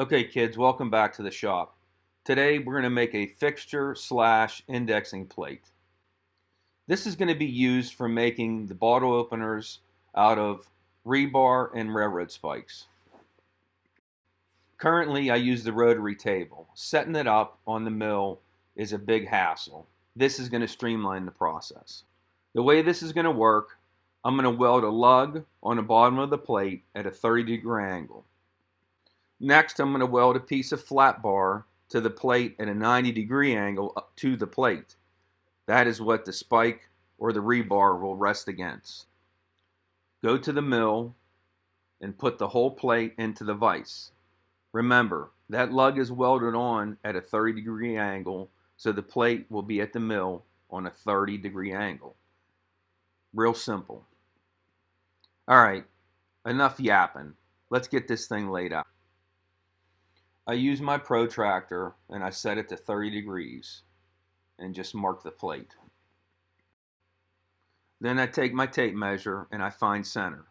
Okay, kids, welcome back to the shop. Today we're going to make a fixture slash indexing plate. This is going to be used for making the bottle openers out of rebar and railroad spikes. Currently I use the rotary table. Setting it up on the mill is a big hassle. This is going to streamline the process. The way this is going to work, I'm going to weld a lug on the bottom of the plate at a 30-degree angle. Next, I'm going to weld a piece of flat bar to the plate at a 90-degree angle up to the plate. That is what the spike or the rebar will rest against. Go to the mill and put the whole plate into the vise. Remember, that lug is welded on at a 30-degree angle, so the plate will be at the mill on a 30-degree angle. Real simple. All right, enough yapping. Let's get this thing laid out. I use my protractor and I set it to 30 degrees and just mark the plate. Then I take my tape measure and I find center.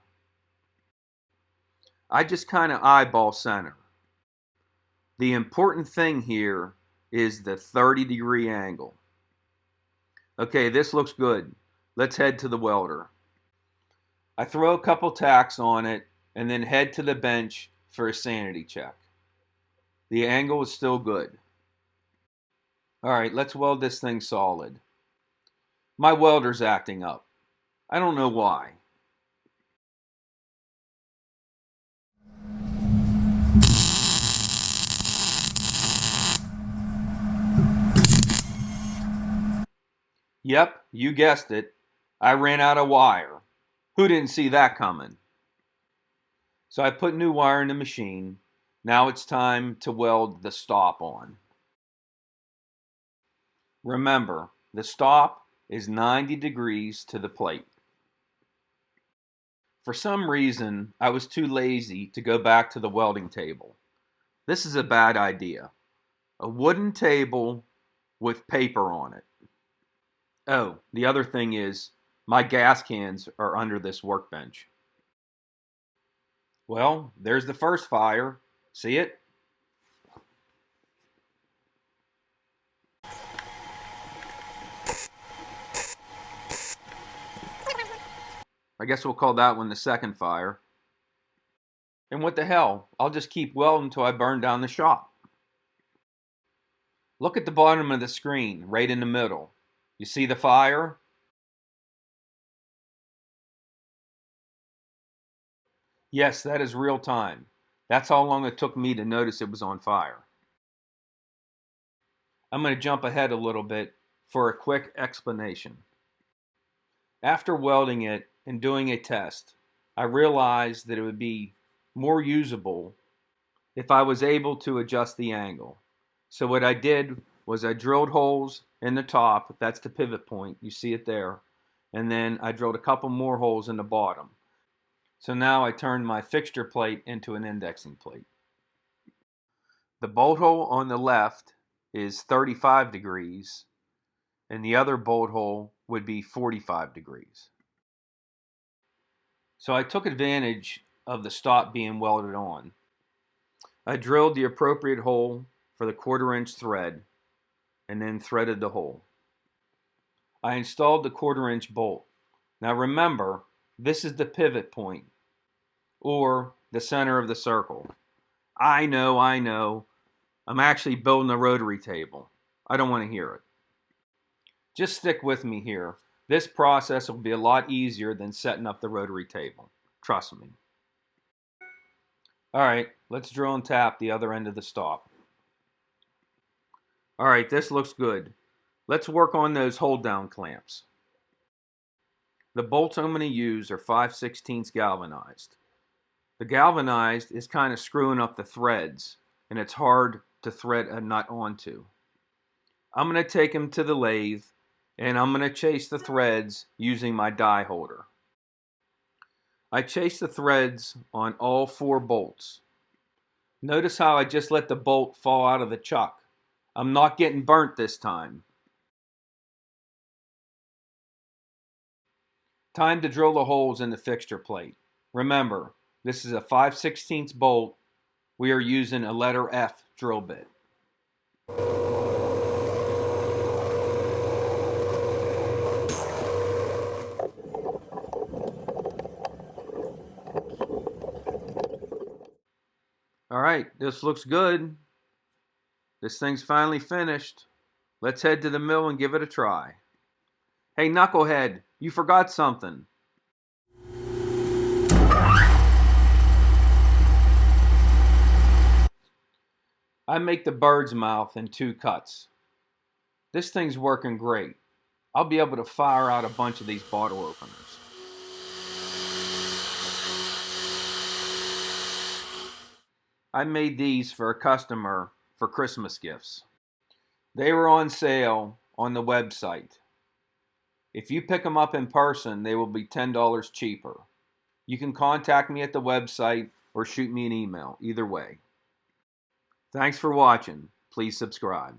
I just kind of eyeball center. The important thing here is the 30-degree angle. Okay, this looks good. Let's head to the welder. I throw a couple tacks on it and then head to the bench for a sanity check. The angle is still good. Alright, let's weld this thing solid. My welder's acting up. I don't know why. Yep, you guessed it. I ran out of wire. Who didn't see that coming? So I put new wire in the machine. Now it's time to weld the stop on. Remember, the stop is 90 degrees to the plate. For some reason, I was too lazy to go back to the welding table. This is a bad idea. A wooden table with paper on it. Oh, the other thing is, my gas cans are under this workbench. Well, there's the first fire. See it? I guess we'll call that one the second fire. And what the hell? I'll just keep welding until I burn down the shop. Look at the bottom of the screen, right in the middle. You see the fire? Yes, that is real time. That's how long it took me to notice it was on fire. I'm going to jump ahead a little bit for a quick explanation. After welding it and doing a test, I realized that it would be more usable if I was able to adjust the angle. So what I did was I drilled holes in the top, that's the pivot point, you see it there, and then I drilled a couple more holes in the bottom. So now I turned my fixture plate into an indexing plate. The bolt hole on the left is 35 degrees, and the other bolt hole would be 45 degrees. So I took advantage of the stop being welded on. I drilled the appropriate hole for the 1/4-inch thread and then threaded the hole. I installed the 1/4-inch bolt. Now remember, this is the pivot point, or the center of the circle. I know. I'm actually building a rotary table. I don't want to hear it. Just stick with me here. This process will be a lot easier than setting up the rotary table. Trust me. Alright, let's drill and tap the other end of the stop. Alright, this looks good. Let's work on those hold down clamps. The bolts I'm going to use are 5/16 galvanized. The galvanized is kind of screwing up the threads, and it's hard to thread a nut onto. I'm going to take them to the lathe, and I'm going to chase the threads using my die holder. I chase the threads on all 4 bolts. Notice how I just let the bolt fall out of the chuck. I'm not getting burnt this time. Time to drill the holes in the fixture plate. Remember, this is a 5/16 bolt we are using a letter F drill bit. All right, this looks good. This thing's finally finished. Let's head to the mill and give it a try. Hey, knucklehead, you forgot something. I make the bird's mouth in 2 cuts. This thing's working great. I'll be able to fire out a bunch of these bottle openers. I made these for a customer for Christmas gifts. They were on sale on the website. If you pick them up in person, they will be $10 cheaper. You can contact me at the website or shoot me an email, either way. Thanks for watching. Please subscribe.